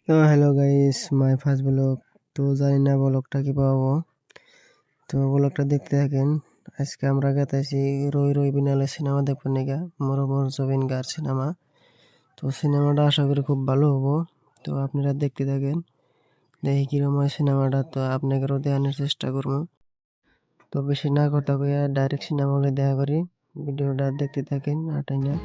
তো hello guys, my first blog. তো জানি না ব্লগটা কি পাবো, তো ব্লগটা দেখতে থাকেন। আজকে আমরা গেতেছি রই রই বিনালে সিনেমা দেখবো নিগা, মরমর জবিন গার সিনেমা। তো সিনেমাটা আশা করি খুব ভালো হবো। তো আপনারা দেখতে থাকেন, দেখি কিরম হয় সিনেমাটা। তো আপনাদেরও দেখানোর চেষ্টা করবো। তো বেশি না কথা কইয়া ডাইরেক্ট সিনেমা হলে দেখা করি। ভিডিওটা দেখতে থাকেন আটাই না।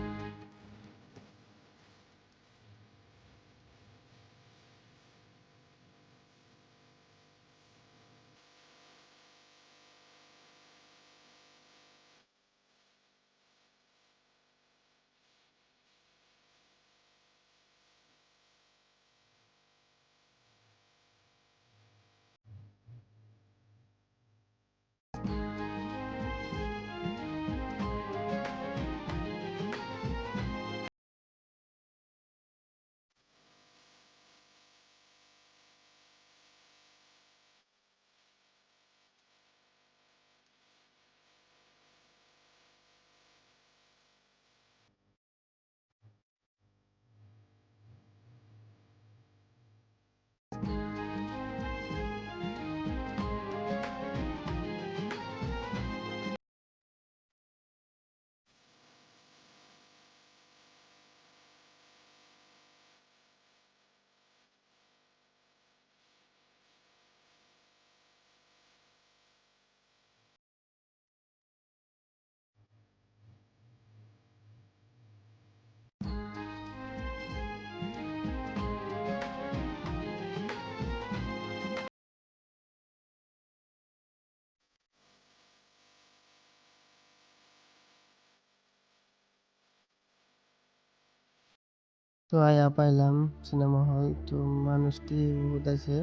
তো আয়া পাইলাম সিনেমা হল। তো মানুষটি উদাইছে।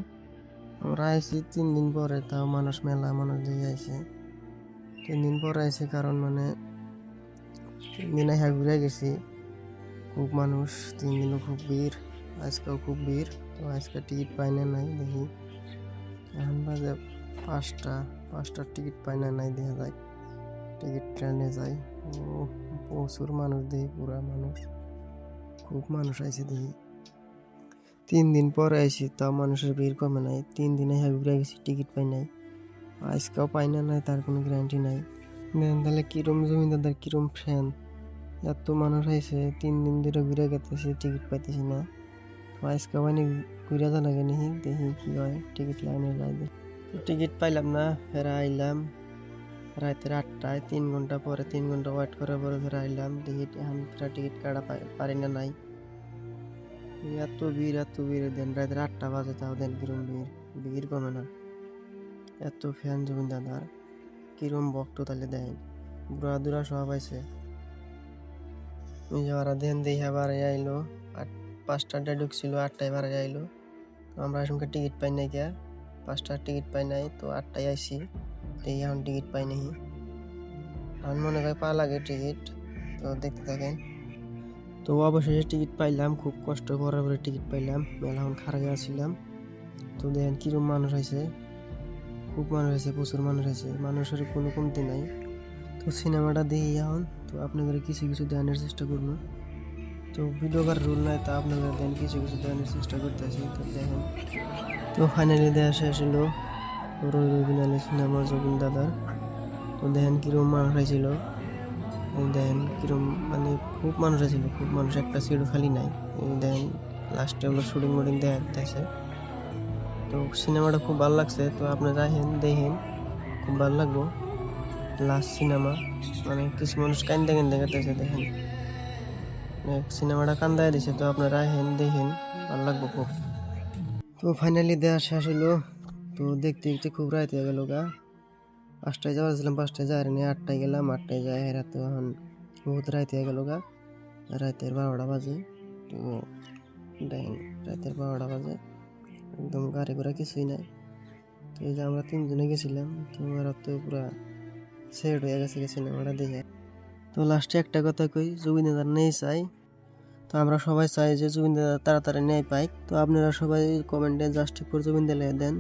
আমরা আইছি 3 দিন পরে, তাও মানুষ মেলা মানুষ দিয়ে আইছে। 3 দিন পরে আইছে কারণ 3 দিন আইসা ঘুরে গেছি। খুব মানুষ, 3 দিনও খুব ভিড়, আজকেও খুব ভিড়। তো আজকে টিকিট পাই না নাই দেখি। এখন বাজে 5টার টিকিট পাই না নাই, দেখা যায় টিকিট ট্রেনে যাই। ও প্রচুর মানুষ দেখি, পুরা মানুষ, খুব মানুষ আইছে দেখি। 3 দিন পরে আইছি, তাও মানুষের ভিড় কমে নাই। 3 দিন আইসা ঘুরে গেছি, টিকিট পাই নাই। আজকেও পাই না নাই, তার কোনো গ্যারান্টি নাই। দেন তাহলে কিরম জমিদারদার কিরম ফ্যান, এত মানুষ আইছে, 3 দিন ধরে ঘুরে গেতেছি, টিকিট পাইতেছি না। তো আজকে মানে ঘুরে যা লাগে নি, দেখি কি হয়, টিকিট লাইনে যাই দেখি। তো টিকিট পাইলাম না, ফের আইলাম রাতের 8টায়। 3 ঘন্টা পরে, 3 ঘন্টা ওয়েট করার পরে ফের আইলাম, দেখি এখন ফের টিকিট কাটা পারি না নাই। এত ভিড় দেন রাতের 8টা বাজে, তাও দেন কিরম ভিড়, ভিড় কমে না। এত ফ্যান জমিন দাদার, কিরম ভক্ত তাহলে দেন, বুড়া দুরা সব আইছে। ওরা দেন দেখে বাড়ি আইলো। 5টাটা ঢুকছিল, 8টায় বাড়ি আইলো। তো আমরা সঙ্গে টিকিট পাই নাই কে, 5টার টিকিট পাই নাই, তো 8টায় আইসি, দেখি এখন টিকিট পাই নাই। এখন মনে হয় পা লাগে টিকিট। তো দেখতে থাকেন। তো অবশেষে টিকিট পাইলাম, খুব কষ্ট করার পরে টিকিট পাইলাম। মেলা এখন খারাপ আসছিলাম। তো দেখেন কিরম মানুষ আছে, খুব মানুষ আছে, প্রচুর মানুষ আছে, মানুষের কোনো কমতি নাই। তো সিনেমাটা দেখি এখন। তো আপনাদের কিছু কিছু দেখানোর চেষ্টা করবো। তো ভিডিও করার রুল নাই, তা আপনাদের দেন কিছু কিছু দেখানোর চেষ্টা করতেছি। তো দেখেন, তো ফাইনালি দেখা শেষ হলো রই রই বিনালে সিনেমা জবিন দাদার। তো দেখেন কিরম মানুষ হয়েছিল, দেখেন কিরম খুব মানুষ আছিল, খুব মানুষ, একটা সিটও খালি নাই। দেখেন লাস্টে হলো শুটিং মুটিং দেখাইতেছে। তো সিনেমাটা খুব ভালো লাগছে। তো আপনারা আহেন দেখেন, খুব ভালো লাগবো। লাস্ট সিনেমা, কিছু মানুষ কান্দে কান্দে গেতেছে, দেখেন সিনেমাটা কান্দায় দিছে। তো আপনারা আহেন দেখেন, ভালো লাগবো খুব। তো ফাইনালি দেখা শেষ হলো। তো দেখতে দেখতে খুব রাত হয়ে গেল গা। 5টায় যাওয়াছিলাম, 5টায় যাই না, 8টায় গেলাম, 8টায় যাই হেরা। তো এখন বহুত রাত হয়ে গেল গা, রাতের 12টা বাজে। তো দেখেন রাতের 12টা বাজে, একদম গাড়ি ঘোড়া কিছুই নাই। তো এই যে আমরা 3 জনে গেছিলাম, তো ওরা তো পুরা সেট হয়ে গেছে সিনেমাটা দেখে। তো লাস্টে একটা কথা কই, জুবিন দাদার নেই চাই। তো আমরা সবাই চাই যে জুবিন দাদা তাড়াতাড়ি নেই পাই। তো আপনারা সবাই কমেন্টে জাস্টিস ফর জুবিন দাদা দেন।